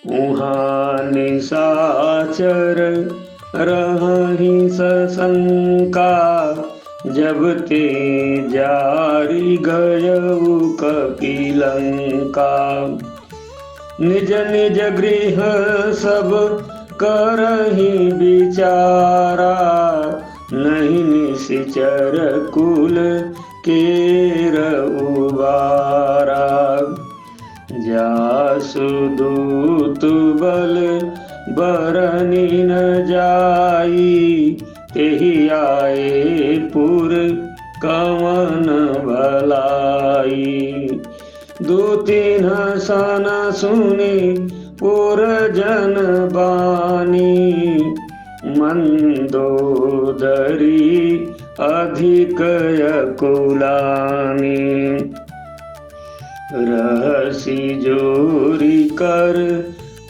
उहाँ निशाचर रहहि सशंका। जब ते जारी गयउ कपिलंका। निज निज गृह सब करहि विचारा। नहीं निशिचर कुल केर उबारा। जासु दूत बल बरनि न जाई। तेहि आए पुर कवन भलाई। दूतिन सन सुनि पुर जन बानी। मंदोदरी अधिक अकुलानी। रहसी जोरी कर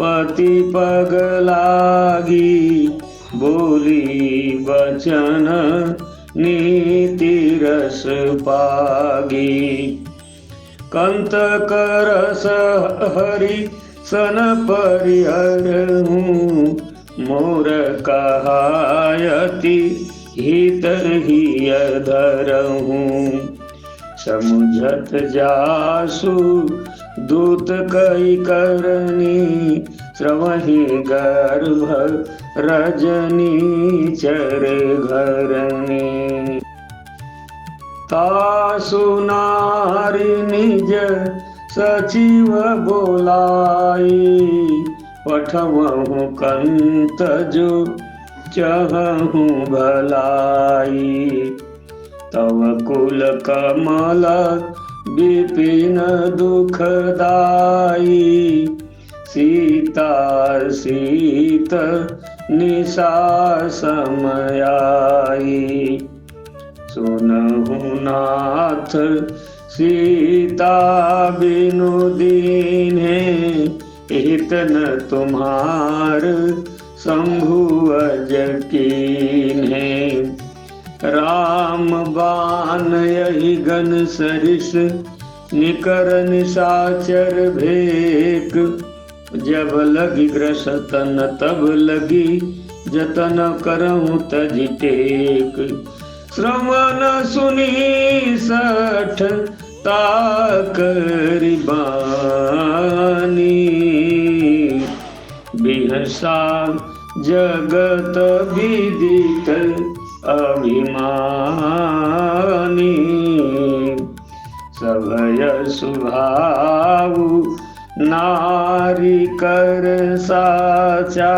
पति पग लागी। बोली वचन नीति रस पागी। कंत करस हरि सन परिहरहूँ। मोर कहायति हित हिय धरहूँ। समुझत जासु दूत कई करनी। श्रवहि गर्भ रजनी चर घरनी। तासु नारी निज सचिव बोलाई। पठवहु कंत जो चहहु भलाई। तव कुल कमल विपिन दुखदाई। सीता सीत निशा समयाई। सुनहु नाथ सीता बिनु दीन्हे। हित न तुम्हार शंभु अज कीन्हे। राम बाण यही गन सरिस निकर निशाचर भेक। जब लगी ग्रसतन तब लगी जतन करहु तजि टेक। श्रवण सुनी सठ ताकरि बानी। बिहसा जगत विदित अभिमानी। सभय सुभावु नारी कर साचा।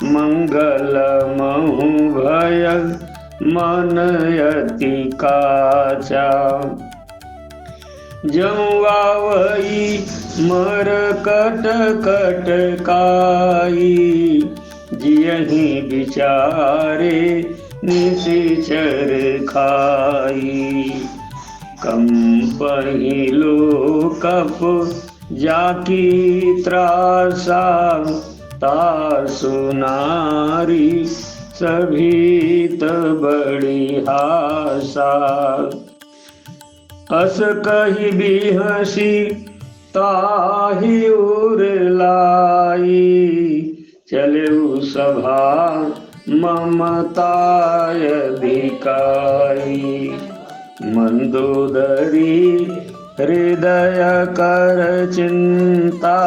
मंगल महु भय मन अति काचा। जऊँ आवई मर कट कट काई। जियहि विचारे निशिचर खाई। कंपहि लोकप जाकी त्रासा। तासु नारी सभीत बड़ी हासा। अस कहि बिहसी ताहि उर लाई। चलेउ सभा ममताय दिकाई। मंदोदरी हृदय कर चिंता।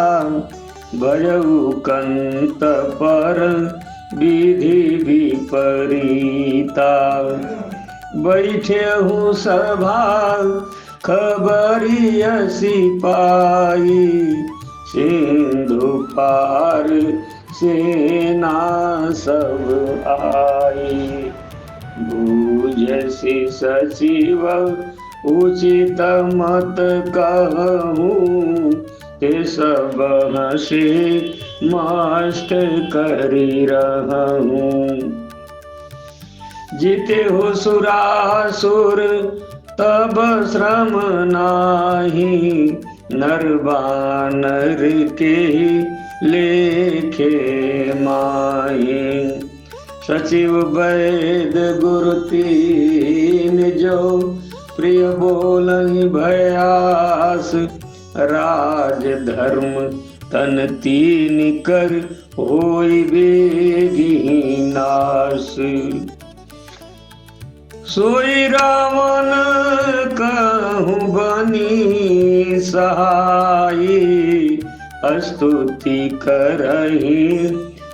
भयउ कंत पर विधि विपरीता। बैठेहु सभा खबरिय सिपाही। सिंधु पार सेना सब आई। बूझसि सचिव उचित मत कहूँ। ते सब हंसी माष्ट करी रहूँ। जीते हो सुरासुर तब श्रम नाही। नर बानर के लेखे माही। सचिव वैद गुरु तीन जो प्रिय बोलहि भयास। राज धर्म तन तीन कर होई बेगी नाश। सोई रावण कहूँ बनी सहाई, स्तुति करहि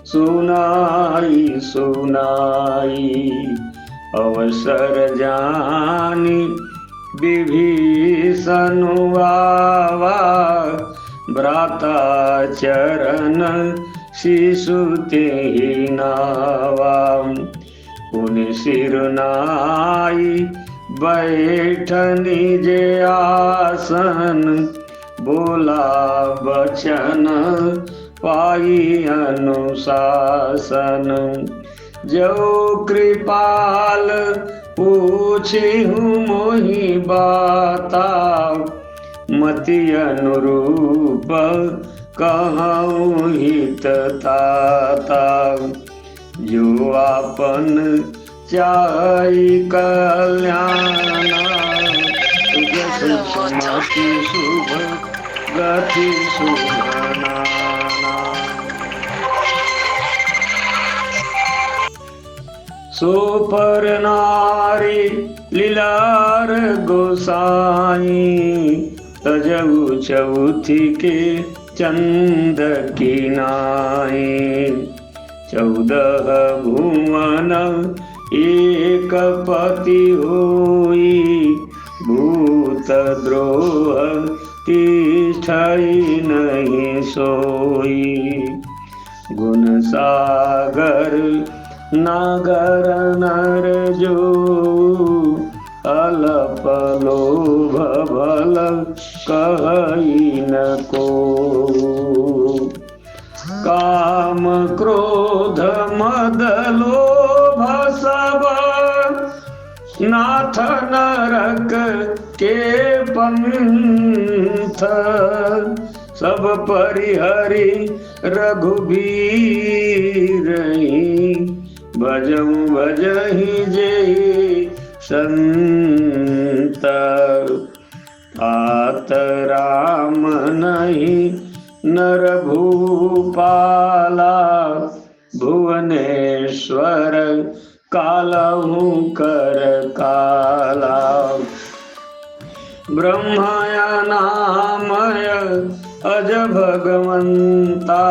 सुनाई सुनाई। अवसर जानी विभीषण आवा, भ्राता चरण शिशु तेहि नावा। पुनि सिर नाई बैठनी जे आसन, बोला बचन पाई अनुशासन। जो कृपाल पूछी हूँ मोहि बाता, मति अनुरूप कहूँ हित ताता। जो आपन चाहि कल्याण, सुमति शुभ गति सुभनाना। सो पर नारी लीलार गोसाई, तजऊ चौथी के चंद की नाई। 14 भुवन एक पति होई, भूत द्रोह तिष्ठई नहीं सोई। गुण सागर नागर नर जो, अल्प लोभ भल कहई न को। काम क्रोध मद लोभ सब, नाथ नरक के पंथ। सब परिहरि रघुबीर, भजऊ भजहि जेहि संत। तात राम नहीं नर भूपाला, भुवनेश्वर कालहु कर काला। ब्रह्मय नामय अज भगवंता,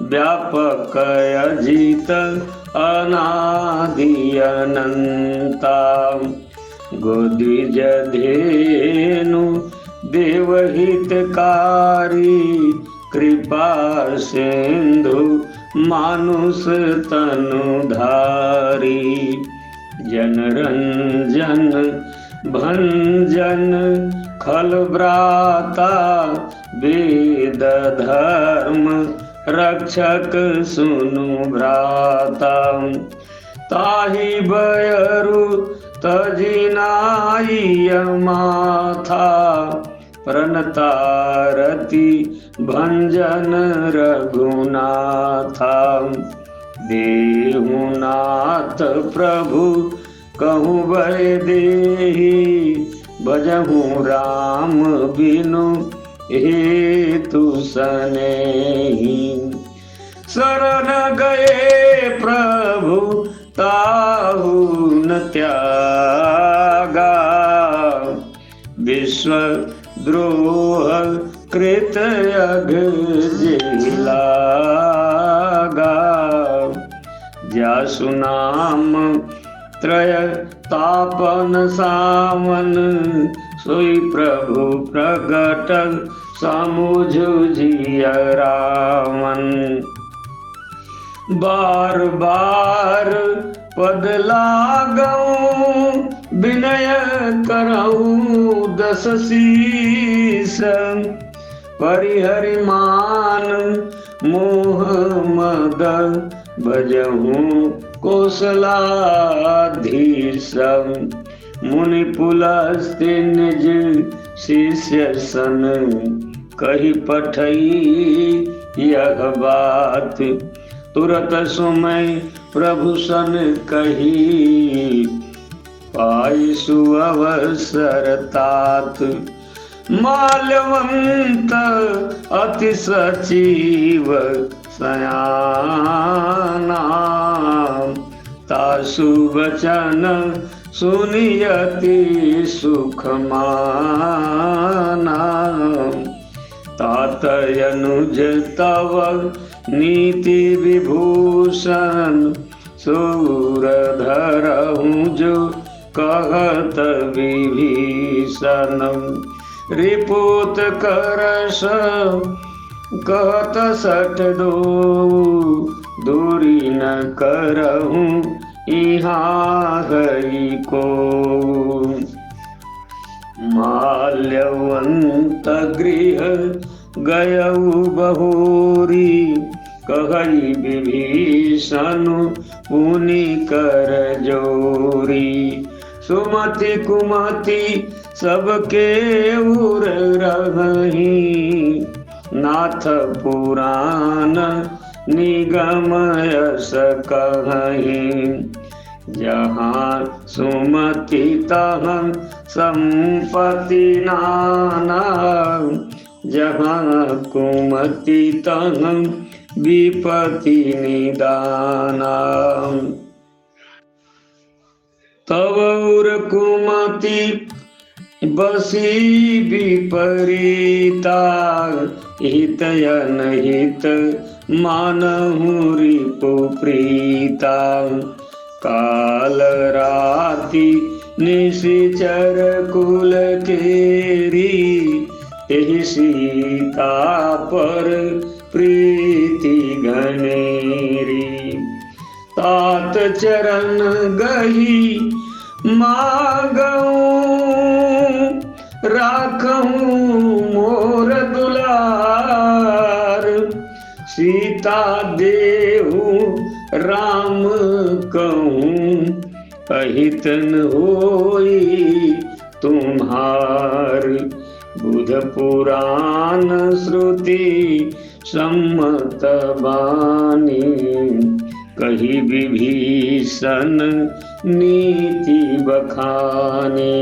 व्यापक अजित अनादि अनंता। गोद्विज धेनु देवहितकारी, कृपा सिंधु मानुष तनुधारी। जनरंजन भंजन खल भ्राता, वेद धर्म रक्षक सुनु भ्राता। ताहि बयरु तजिनाई माथा, प्रणतारति भंजन रघुनाथा। देहुनाथ प्रभु कहूँ भय देहि, भजहूँ राम बिनु हेतु सनेहि। शरण गए प्रभु ताहु न त्यागा, विश्व द्रोह कृत अघ जेहि लागा। जासु नाम त्रय तापन सावन, सोई प्रभु प्रगट समुझ जिय रावण। बार बार पद लागऊं, विनय करऊं दस शीस। परिहरि मान मोह मद, भजहूँ कौशलाधीश। मुनि पुलस्त्य निज शिष्य सन, कही पठई यह बात। तुरत सुमय प्रभु सन कही, पाई सुअवसर तात। माल्यवंत अति सचिव सयाना, तासु वचन सुनियति सुखमाना। तातयनुज तव नीति विभूषण, सूरधरहूँ जो कहत विभीषण। रिपुत करस कहत सठ दो, दूरी न करहूँ यहाँ हरि को। माल्यवंत गृह गयऊ बहुरी, कहई विभीषण पुनि कर जोरी। सुमति कुमति सबके उर रही, नाथ पुराण निगम यस कहीं। जहाँ सुमति तहाँ संपत्ति नाना, जहाँ कुमति तहाँ विपत्ति निदाना। तव उर कुमति बसी विपरीता, हित अनहित मानहु रिपु प्रीता। काल राति निशिचर कुल केरी, एहि सीता पर प्रीति घनेरी। तात चरण गही मागऊं, राखऊं मोर दुलार। सीता देहु राम कहूँ, अहितन होई तुम्हार। बुध पुराण श्रुति सम्मत बानी, कही विभीषण नीति बखाने।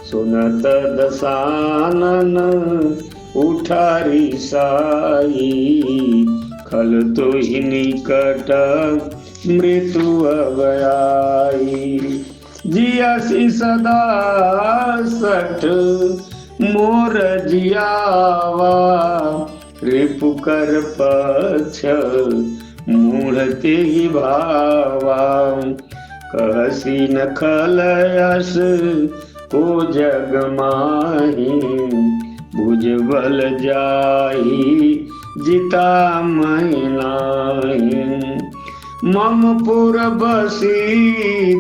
सुनत दसानन उठारी साई, खल तो ही निकट मृत्यु अवयाई। जियसि सदा सठ मोर जियावा, रिपु कर पक्ष मूढ़ते ही भावा। कहसी न खलयस को जग माही, भुजबल जाही जिता मैनाही। मम पुर बसी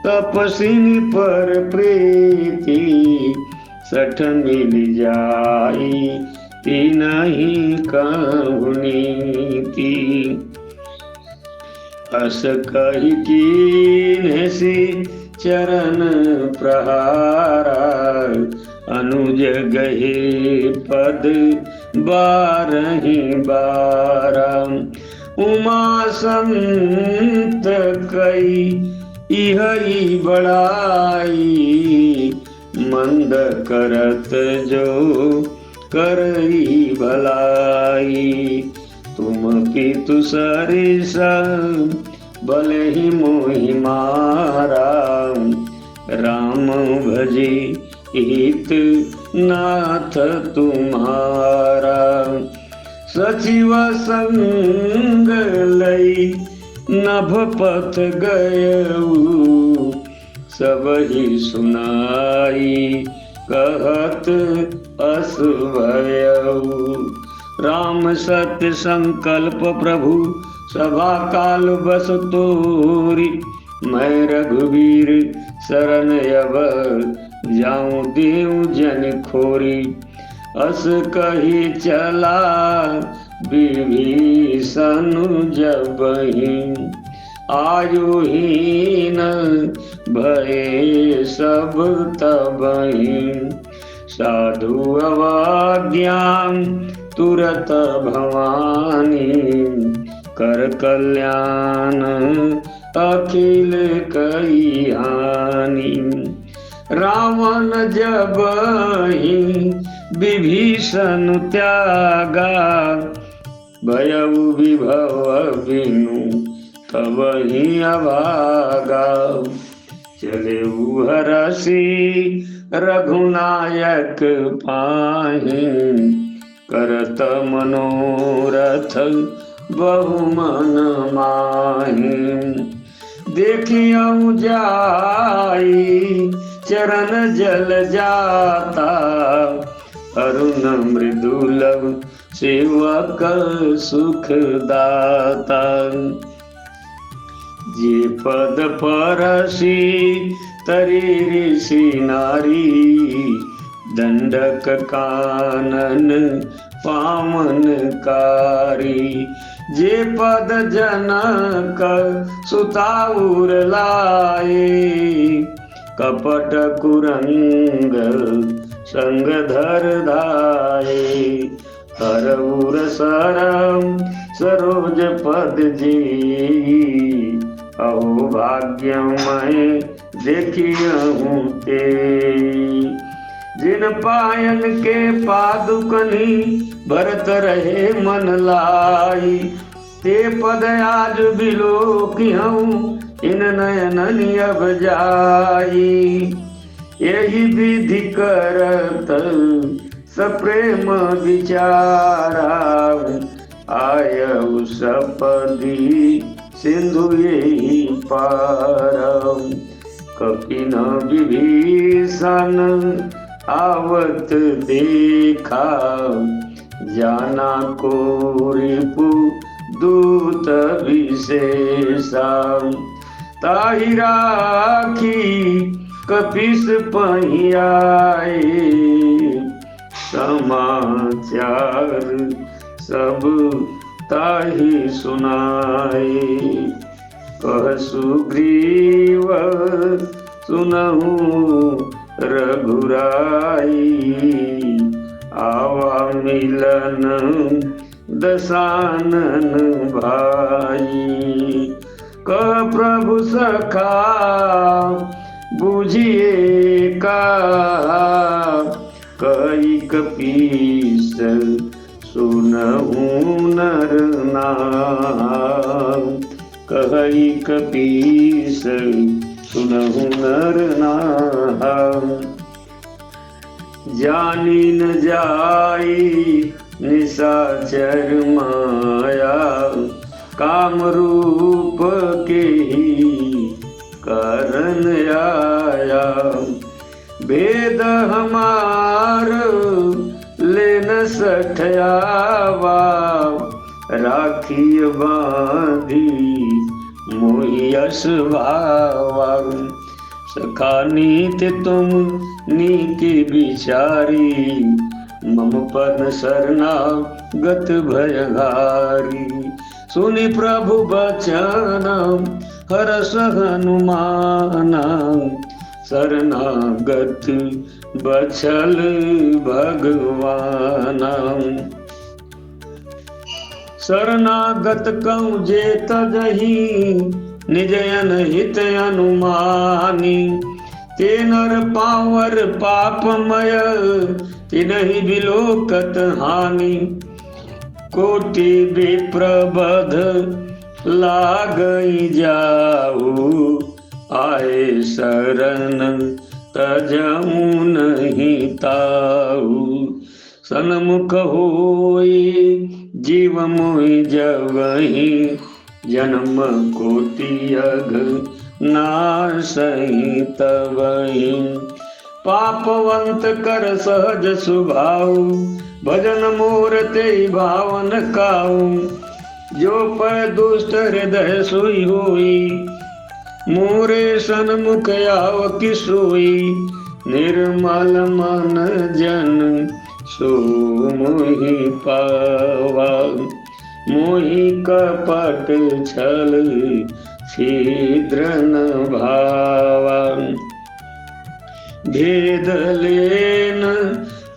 तपसिनी पर प्रीति, सठ मिल जाई तिनहि कहु नीति। अस कहि कीन्हसि चरण प्रहारा, अनुज गहे पद बारहि बारा। उमा संत कई इहई बड़ाई, मंद करत जो करई भलाई। तुम पितु सरिस भले ही मोहि मारा, राम भजे हित नाथ तुम्हारा। सचिव संग लई नभ पथ गयऊ, सब ही सुनाई कहत अस भयऊ। राम सत्य संकल्प प्रभु सभा काल बस तोरी। मैं रघुवीर शरण अब जाऊं देऊ जन खोरी। अस कही चला विभीषण जबहि, आयुहीन भये सब तबहि। साधु अवाज्ञा तुरत भवानी, कर कल्याण अखिल कई हानि। रावण जब ही विभीषण त्यागा, भयउ विभव बिनु तब ही अभागा। चले हरषि रघुनायक पाहि, करत मनोरथ बहुमन माहि। देखियौ जाई चरण जल जाता, अरुण मृदुल सेवक सुख दाता। जे पद परसि तरि ऋषि नारी, दंडक कानन पावन कारी। जे पद जनक सुताउर लाए, कपट कुरंग संग धर धाये। हरउर सरम सरोज पद जी, अहो भाग्यमय देखियहु ते। जिन पायल के पादुकनी भरत रहे मन लाई, ते पद आज बिलोकिहूँ इन नयनन अब जाई। यही विधि करत सप्रेम विचारा, आयउ सपदी सिंधु यही पारा। कपिन विभीषण आवत देखा, जाना को रिपु दूत विशेषा। ताहि राखी कपिस पहियाए, समाचार सब ताहि सुनाए। कह सुग्रीव सुनहु रघुराई, आवा मिलन दशानन भाई। कह प्रभु सखा बुझिए का, कई कपीस सुनहु नर नाम। कही कपीस सुनहु नर नाम। जानी न जाई निशाचर माया, काम रूप के ही कारण आया। भेद हमार लेन सठयावा, राखी बांधी मोहि यश भावा। सखा नीत तुम नीति विचारी, मम पद शरणागत भयहारी। सुनि प्रभु बचन हरष हनुमान, शरणागत बछल भगवान। शरणागत कहूँ जे तजहि, निजयन हित अनुमानी। ते नर पावर पापमय, तिनहि बिलोकत हानि। कोटि विप्रबध लागई जाऊ, आए शरण तजहु नहीं ताऊ। सन्मुख होई जीव मोहि जगहि, जन्म कोटि अघ नासहि तबहि। पापवंत कर सहज स्वभाव, भजन मोर तेहि भावन काऊ। जो पै दुष्ट हृदय सोई होई, मोरे सन्मुख आव कि सोई। निर्मल मन जन सो मोहि पावा, मोहि कपट छल छिद्र न भावा। भेद लेन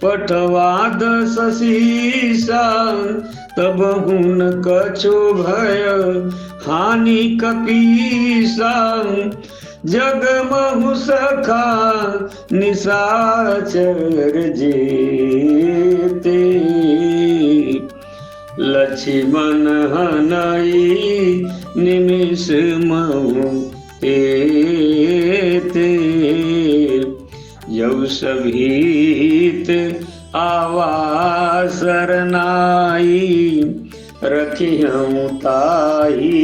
पठवा दस शीसा, तब हुन कछु भय हानि कपीसा। जग महु सखा निशाचर जेते, लक्ष्मण हनई निमिष महु तेते, यौ सभीत आवा सरनाई, रखियऊ ताही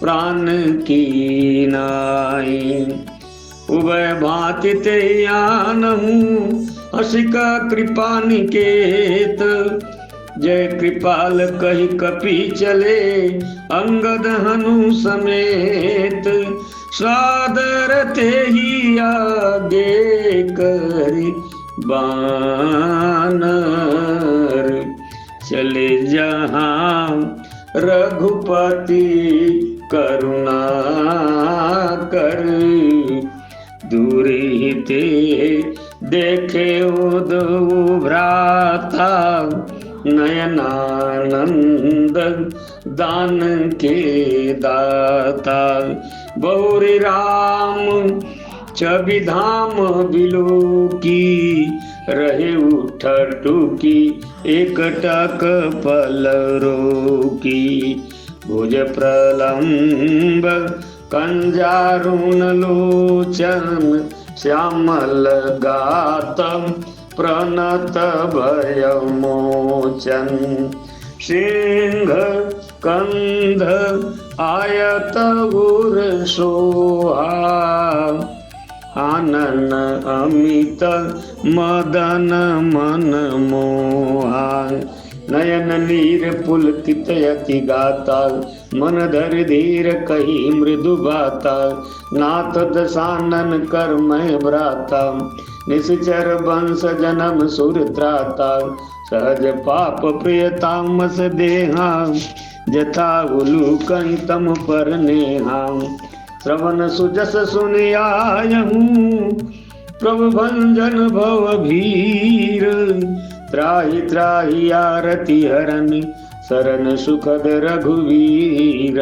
प्राण की नाई। उभय भांति ते आनहु हसिका कृपा निकेत, जय कृपाल कही कपि चले अंगद हनु समेत, सादर ते ही आगे करी बानर, चले जहाँ रघुपति करुणा कर, दूरी ते देखे उद्धव भ्राता, नयनानंद दान के दाता। बहुरी राम छवि धाम बिलो की, रहे उठ टूकी एकटक पल रोकी, भुज प्रलंब कंजारुण लोचन, श्यामल गातम प्रणत भय मोचन, सिंह कंध आयत उर सोहा, आनन अमित मदन मन मोहा, नयन नीर पुलकित यति गाता, मन धर धीर कही मृदु बाता, नाथ दशानन कर मैं भ्राता, निश्चर वंश जन्म सुर त्राता, सहज पाप प्रिय तामस देहा, जथा उलूकन तम पर नेहा, श्रवण सुजस सुनियायहूँ प्रभु भंजन भव भीर, त्राहि त्राहि आरती हरन शरण सुखद रघुवीर,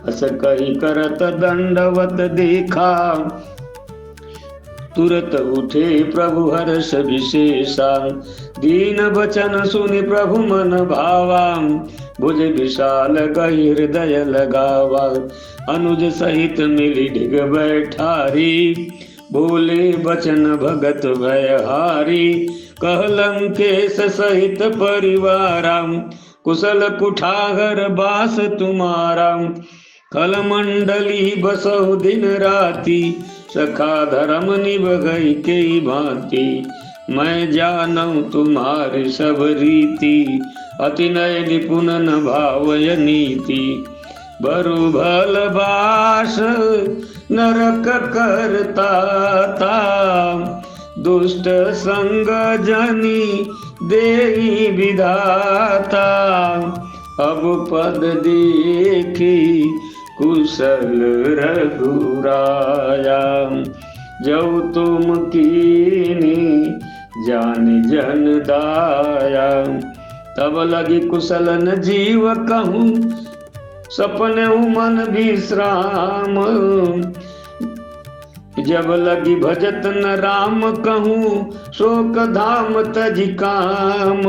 हस कही करत दंडवत देखा, तुरत उठे प्रभु हर्ष विशेषा, दीन बचन सुनि प्रभु मन भावा, भुज विशाल गहि हृदय लगावा, अनुज सहित मिली डिग बैठारी, बोले बचन भगत भयहारी, कहलंकेश सहित परिवारा, कुशल कुठार बास तुम्हारा, खल मंडली बसहु दिन राती, सखा धर्म निभ गई के भांति, मैं जानूं तुम्हारी सब रीति, अति नय निपुण न भावय नीति, बरु भल बास नरक करता था, दुष्ट संग जनी देहि विधाता, अब पद देखी कुशल रघुराया, जो तुम कीनी जान जन दाया, तब लगी कुशलन जीव कहूँ, सपने मन विश्राम, जब लगी भजत न राम कहूँ, शोक धाम तज काम,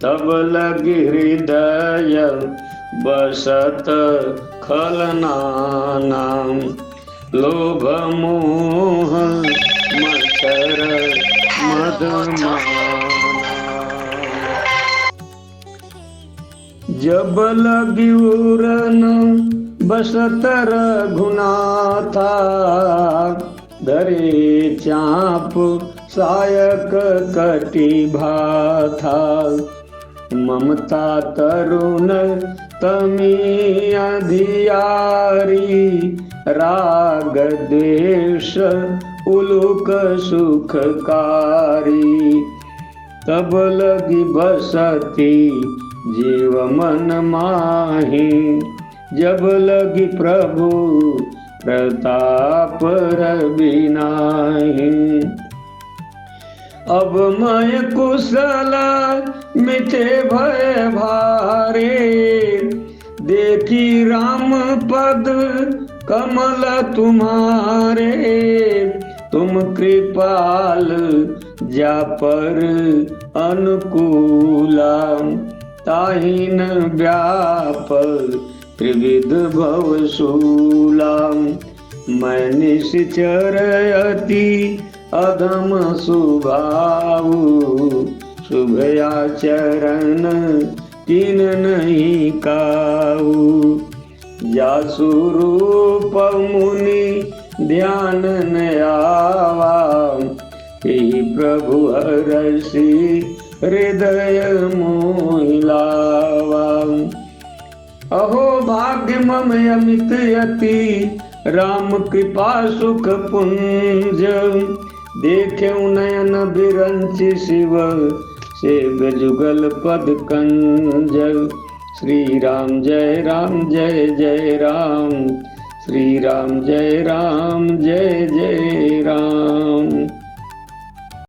तब लगी हृदय बसत खलनाना, लोभ मोह मत्सर मदमाना, जब लगी उरन बसत रघुनाथा, धरे चाप सायक कटि भाथा, ममता तरुण तमी अधियारी, राग द्वेष उलुक सुखकारी, तब लगी बसती जीव मन माही, जब लगी प्रभु प्रताप रवि नाही, अब मैं कुशल मिथे भय भारे, देखी राम पद कमल तुम्हारे तुम कृपाल, जा पर अनुकूला, ताहि न व्यापक त्रिविध भवशूला। मैं निश्चर अति अधम स्वभाव, शुभ आचरण तीन नहीं काऊ। जासु रूप मुनि ध्यान न आवा, हे प्रभु हरषि हृदय मोहि लावा। अहो भाग्य मम अमित यति, राम कृपा सुख पुंज, देख्यउ नयन बिरंच शिव, सेव जुगल पद कंज। श्री राम जय राम जय जय राम, श्री राम जय जय राम।